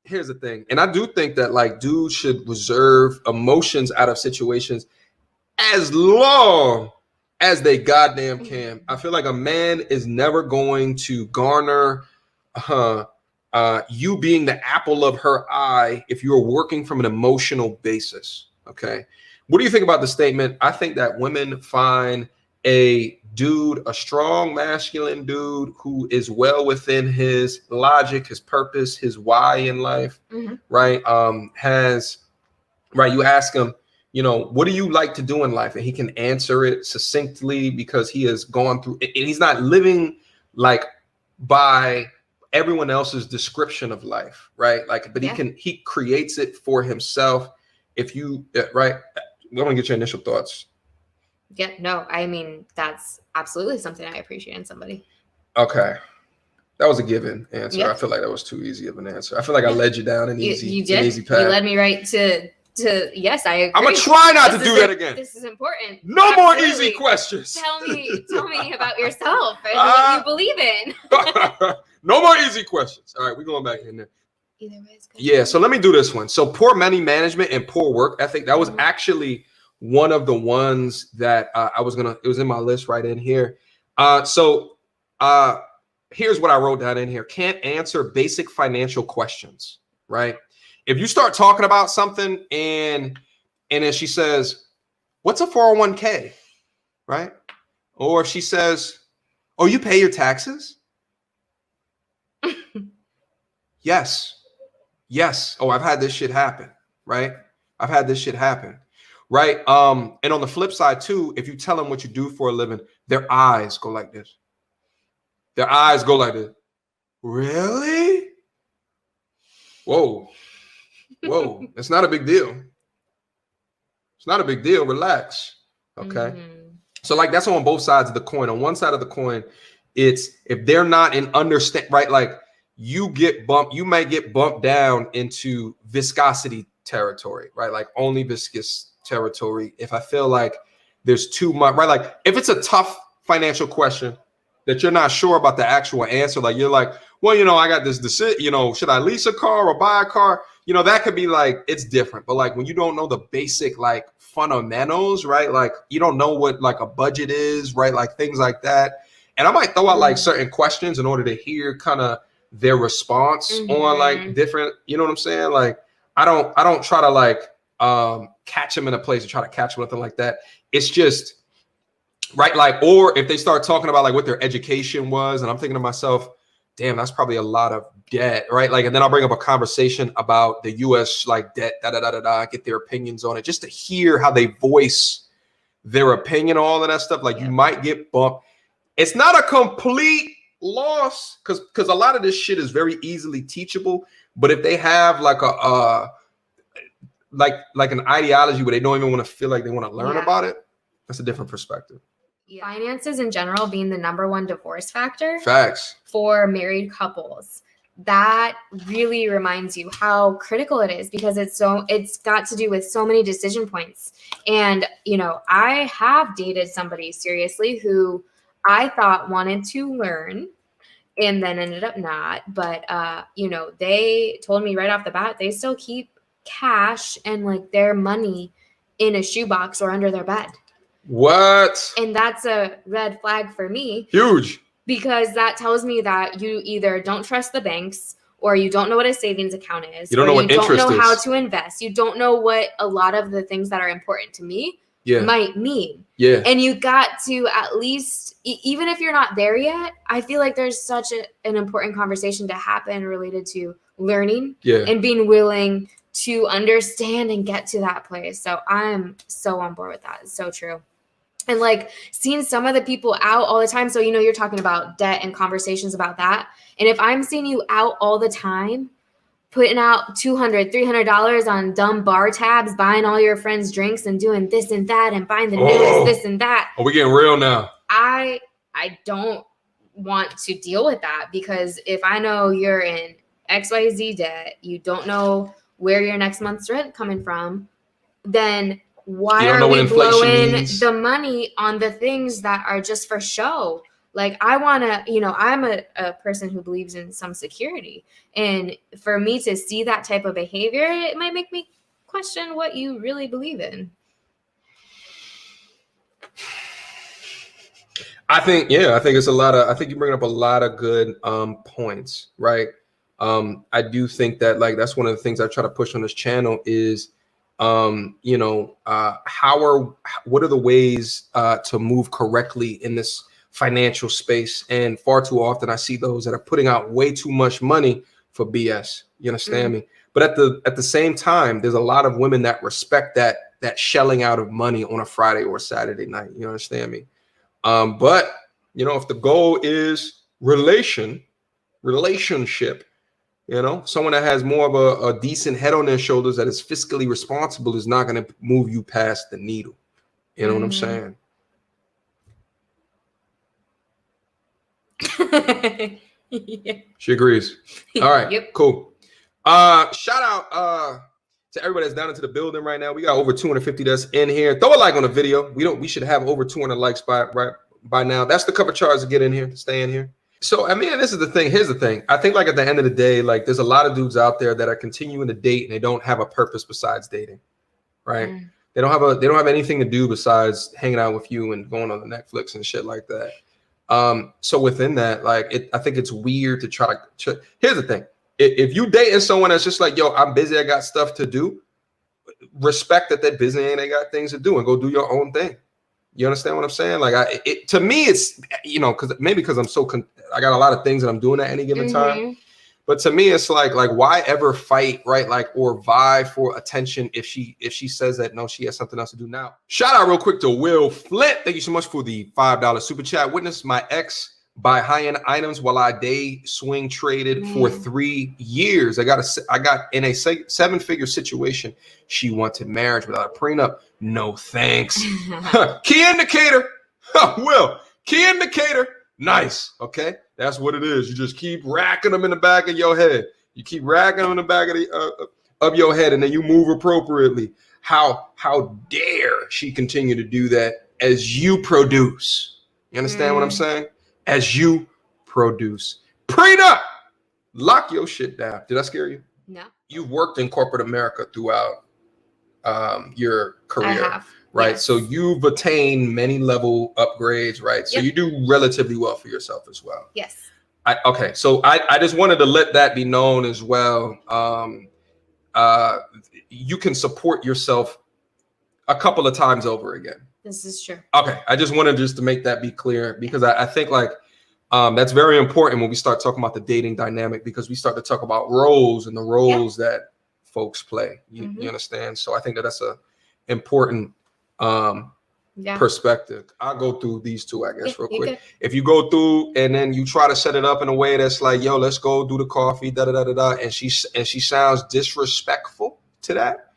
here's the thing. And I do think that like dudes should reserve emotions out of situations as long as they goddamn can. I feel like a man is never going to garner you being the apple of her eye if you're working from an emotional basis. Okay. What do you think about the statement? I think that women find a dude, a strong masculine dude who is well within his logic, his purpose, his why in life, right? You ask him, you know, what do you like to do in life? And he can answer it succinctly because he has gone through, and he's not living like by everyone else's description of life, right? Like, but he creates it for himself. If you, right, I'm gonna get your initial thoughts. Yeah, no, I mean, that's absolutely something I appreciate in somebody. Okay. That was a given answer. Yep. I feel like that was too easy of an answer. I feel like I led you down an easy path. You led me right to yes, I agree. I'm gonna try not to do that again. This is important. No more easy questions. Tell me about yourself and what you believe in. No more easy questions. All right, we're going back in there. Either way is good. Yeah, so let me do this one. So poor money management and poor work ethic. That was actually one of the ones that it was in my list right in here. Here's what I wrote down in here. Can't answer basic financial questions, right? If you start talking about something and then she says, what's a 401k, right? Or if she says, oh, you pay your taxes? Yes. Oh, I've had this shit happen, right? I've had this shit happen, right? And on the flip side too, if you tell them what you do for a living, their eyes go like this. Their eyes go like this. Really? Whoa. It's not a big deal. It's not a big deal. Relax. Okay. So like that's on both sides of the coin. On one side of the coin, it's if they're not in understand, right? Like you might get bumped down into viscosity territory, right? Like only viscous territory. If I feel like there's too much, right? Like if it's a tough financial question that you're not sure about the actual answer, like you're like, well, you know, I got this decision, you know, should I lease a car or buy a car? You know, that could be like, it's different. But like when you don't know the basic like fundamentals, right? Like you don't know what like a budget is, right? Like things like that. And I might throw out like certain questions in order to hear kind of their response on like different, you know what I'm saying? Like I don't try to like catch them in a place or try to catch them, nothing like that. It's just right. Like, or if they start talking about like what their education was, and I'm thinking to myself, damn, that's probably a lot of debt, right? Like, and then I'll bring up a conversation about the U.S. like debt, get their opinions on it, just to hear how they voice their opinion, all of that stuff. Like you might get bumped. It's not a complete loss because a lot of this shit is very easily teachable. But if they have like a like an ideology where they don't even want to feel like they want to learn about it, that's a different perspective. Finances in general being the number one divorce factor. Facts. For married couples. That really reminds you how critical it is because it's got to do with so many decision points. And, you know, I have dated somebody seriously who I thought wanted to learn and then ended up not. But, you know, they told me right off the bat, they still keep cash and like their money in a shoebox or under their bed. What? And that's a red flag for me. Huge. Because that tells me that you either don't trust the banks or you don't know what a savings account is. You don't know what interest is. You don't know how to invest. You don't know what a lot of the things that are important to me might mean. Yeah. And you got to at least, even if you're not there yet, I feel like there's such an important conversation to happen related to learning and being willing to understand and get to that place. So I'm so on board with that. It's so true. And like seeing some of the people out all the time. So, you know, you're talking about debt and conversations about that. And if I'm seeing you out all the time, putting out $200, $300 on dumb bar tabs, buying all your friends drinks and doing this and that and buying the newest this and that. Oh, we're getting real now. I don't want to deal with that because if I know you're in XYZ debt, you don't know where your next month's rent coming from, then why are we blowing the money on the things that are just for show? Like, I want to, you know, I'm a person who believes in some security. And for me to see that type of behavior, it might make me question what you really believe in. I think it's a lot of, I think you bring up a lot of good points, right? I do think that, like, that's one of the things I try to push on this channel is, you know, what are the ways to move correctly in this financial space? And far too often I see those that are putting out way too much money for BS. You understand me? But at the same time, there's a lot of women that respect that shelling out of money on a Friday or a Saturday night. You understand me? But you know, if the goal is relationship, you know, someone that has more of a decent head on their shoulders that is fiscally responsible is not going to move you past the needle. You know what I'm saying? Yeah. She agrees. All right. Yep. Cool. Shout out to everybody that's down into the building right now. We got over 250 that's in here. Throw a like on the video. We should have over 200 likes by now. That's the cover charge to get in here, to stay in here. So, I mean, this is the thing. Here's the thing. I think, like, at the end of the day, like, there's a lot of dudes out there that are continuing to date and they don't have a purpose besides dating, right? They don't have anything to do besides hanging out with you and going on the Netflix and shit like that. So within that, like, I think it's weird to try to. Here's the thing. If you dating someone that's just like, yo, I'm busy, I got stuff to do, respect that they're busy and they got things to do, and go do your own thing. You understand what I'm saying? Like, to me, it's, you know, because I'm so, I got a lot of things that I'm doing at any given time. But to me, it's like why ever fight, right? Like, or vie for attention if she says that no, she has something else to do now. Shout out real quick to Will Flint. Thank you so much for the $5 super chat. Witness my ex buy high-end items while I day swing traded for 3 years. I got in a 7-figure situation. She wanted marriage without a prenup. No thanks. Key indicator. Will, key indicator. Nice. Okay, that's what it is. You just keep racking them in the back of your head. You keep racking them in the back of your head, and then you move appropriately. How dare she continue to do that as you produce? You understand what I'm saying? As you produce. Prenup. Lock your shit down. Did I scare you? No. You've worked in corporate America throughout your career. I have. Right. Yes. So you've attained many level upgrades, right? So you do relatively well for yourself as well. Yes. Okay. So I just wanted to let that be known as well. You can support yourself a couple of times over again. This is true. Okay. I just wanted to make that be clear, because I think, like, that's very important when we start talking about the dating dynamic, because we start to talk about roles and the roles that folks play. You understand? So I think that's a important perspective. I'll go through these two, I guess, real quick. If you go through and then you try to set it up in a way that's like, yo, let's go do the coffee, and she sounds disrespectful to that,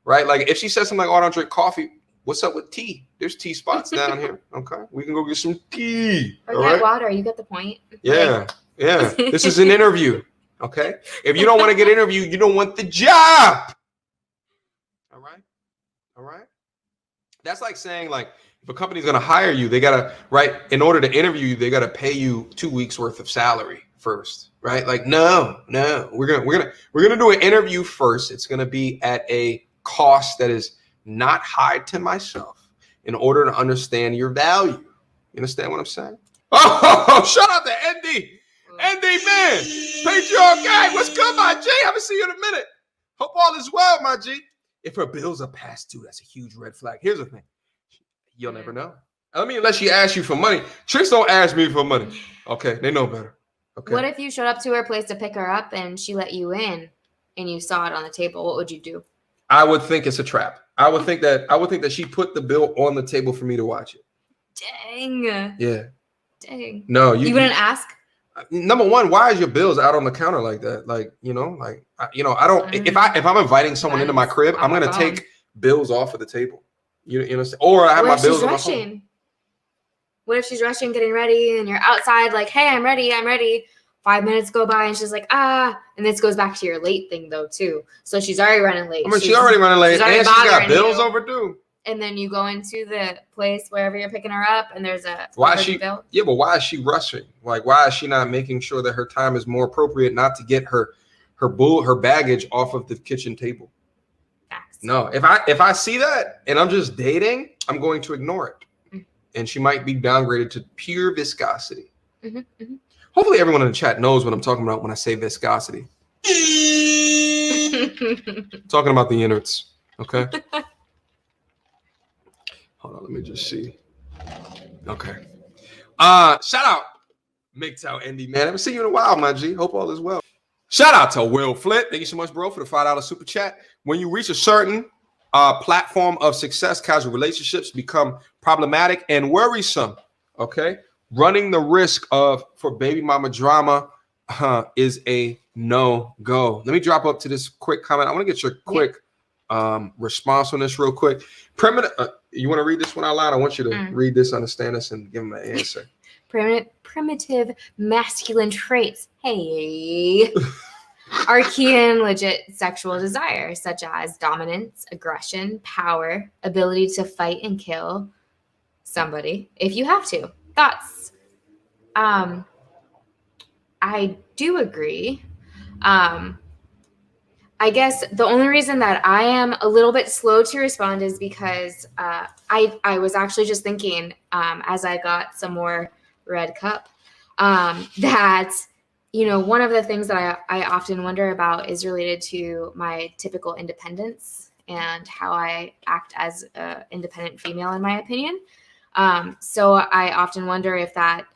right? Like, if she says something like, oh, I don't drink coffee, what's up with tea? There's tea spots down here. Okay, we can go get some tea. Or get water. You get the point. Yeah. This is an interview. Okay. If you don't want to get interviewed, you don't want the job. All right. That's like saying, like, if a company's going to hire you, they got to, right, in order to interview you, they got to pay you 2 weeks worth of salary first, right? Like, no, we're going to do an interview first. It's going to be at a cost that is not high to myself in order to understand your value. You understand what I'm saying? Oh, shout out to Andy. Andy, man. Patreon guy. What's good, my G? I haven't seen you in a minute. Hope all is well, my G. If her bills are past due, that's a huge red flag. Here's the thing. You'll never know. I mean, unless she asks you for money. Tricks don't ask me for money. Okay, they know better. Okay. What if you showed up to her place to pick her up and she let you in and you saw it on the table? What would you do? I would think it's a trap. I would think that she put the bill on the table for me to watch it. Dang. Yeah. Dang. No, you wouldn't ask? Number one, why is your bills out on the counter like that? Like, I don't. If I'm inviting someone into my crib, I'm gonna take bills off of the table. You know, or I have my bills on my phone. What if she's rushing, getting ready, and you're outside, like, hey, I'm ready. 5 minutes go by, and she's like, and this goes back to your late thing, though, too. So she's already running late. I mean, she's already running late, and she got bills overdue. and then you go into the place wherever you're picking her up, and there's a why is she built. Yeah, but why is she rushing? Like, why is she not making sure that her time is more appropriate, not to get her baggage off of the kitchen table? Facts. No, if I see that and I'm just dating, I'm going to ignore it. And she might be downgraded to pure viscosity. Hopefully everyone in the chat knows what I'm talking about when I say viscosity. Talking about the innards, okay? Hold on, let me just see. Okay. Shout out MGTOW Indy, man. I haven't seen you in a while, my G. Hope all is well. Shout out to Will Flint. Thank you so much, bro, for the $5 super chat. When you reach a certain platform of success, casual relationships become problematic and worrisome. Okay, running the risk for baby mama drama is a no-go. Let me drop up to this quick comment. I want to get your quick response on this real quick. You want to read this one out loud? I want you to read this, understand this, and give them an answer. Primitive masculine traits. Hey. Are key in legit sexual desire, such as dominance, aggression, power, ability to fight and kill somebody if you have to. Thoughts? I do agree. I guess the only reason that I am a little bit slow to respond is because I was actually just thinking as I got some more red cup that one of the things that I often wonder about is related to my typical independence and how I act as an independent female, in my opinion. So I often wonder if that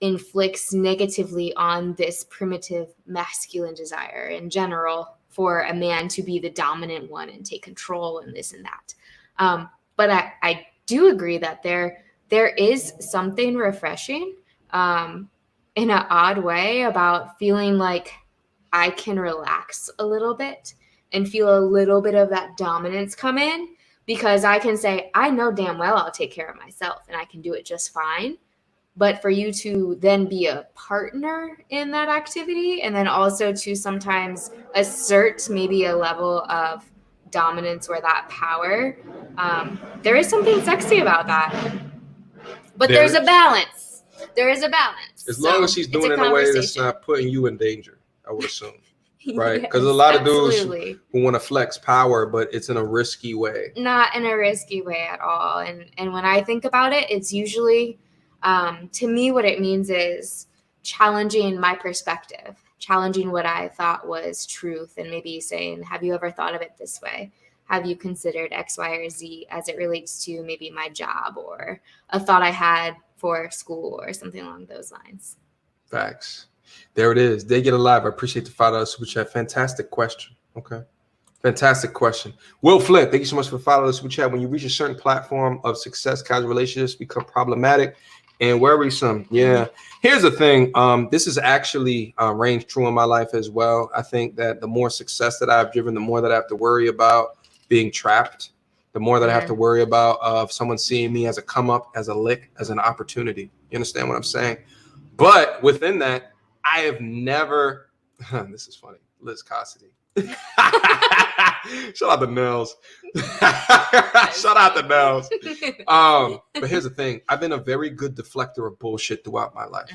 inflicts negatively on this primitive masculine desire in general for a man to be the dominant one and take control and this and that. But I do agree that there is something refreshing in an odd way about feeling like I can relax a little bit and feel a little bit of that dominance come in, because I can say, I know damn well I'll take care of myself and I can do it just fine. But for you to then be a partner in that activity and then also to sometimes assert maybe a level of dominance or that power, there is something sexy about that. But there's a balance. There is a balance. As long as she's doing it in a way that's not putting you in danger, I would assume. Right? Because a lot of dudes who want to flex power, but it's in a risky way. Not in a risky way at all. And when I think about it, it's usually, to me, what it means is challenging my perspective, challenging what I thought was truth, and maybe saying, have you ever thought of it this way? Have you considered X, Y, or Z as it relates to maybe my job or a thought I had for school or something along those lines? Facts. There it is. They get alive. I appreciate the $5 super chat. Fantastic question. Okay. Fantastic question. Will Flint, thank you so much for the $5 super chat. When you reach a certain platform of success, casual relationships become problematic and worrisome. Yeah. Here's the thing. This is actually ranged true in my life as well. I think that the more success that I've driven, the more that I have to worry about being trapped, the more that I have to worry about of someone seeing me as a come up, as a lick, as an opportunity. You understand what I'm saying? But within that, I have never, this is funny, Viscosity. Shout out the Nels. Shout out the Nels. But here's the thing. I've been a very good deflector of bullshit throughout my life.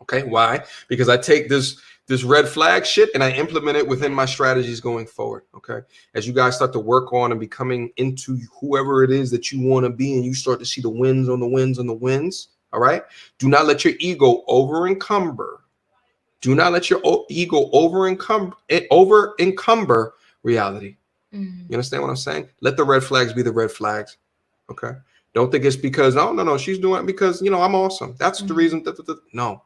Okay, why? Because I take this red flag shit and I implement it within my strategies going forward. Okay, as you guys start to work on and becoming into whoever it is that you want to be, and you start to see the wins on the wins on the wins. All right, do not let your ego over encumber. Do not let your ego over encumber reality. You understand what I'm saying? Let the red flags be the red flags. Okay, don't think it's because no, she's doing it because I'm awesome. That's the reason. No.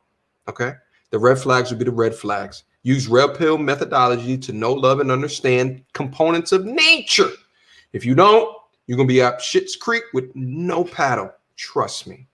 Okay. The red flags would be the red flags. Use red pill methodology to know, love, and understand components of nature. If you don't, you're going to be up shit's creek with no paddle. Trust me.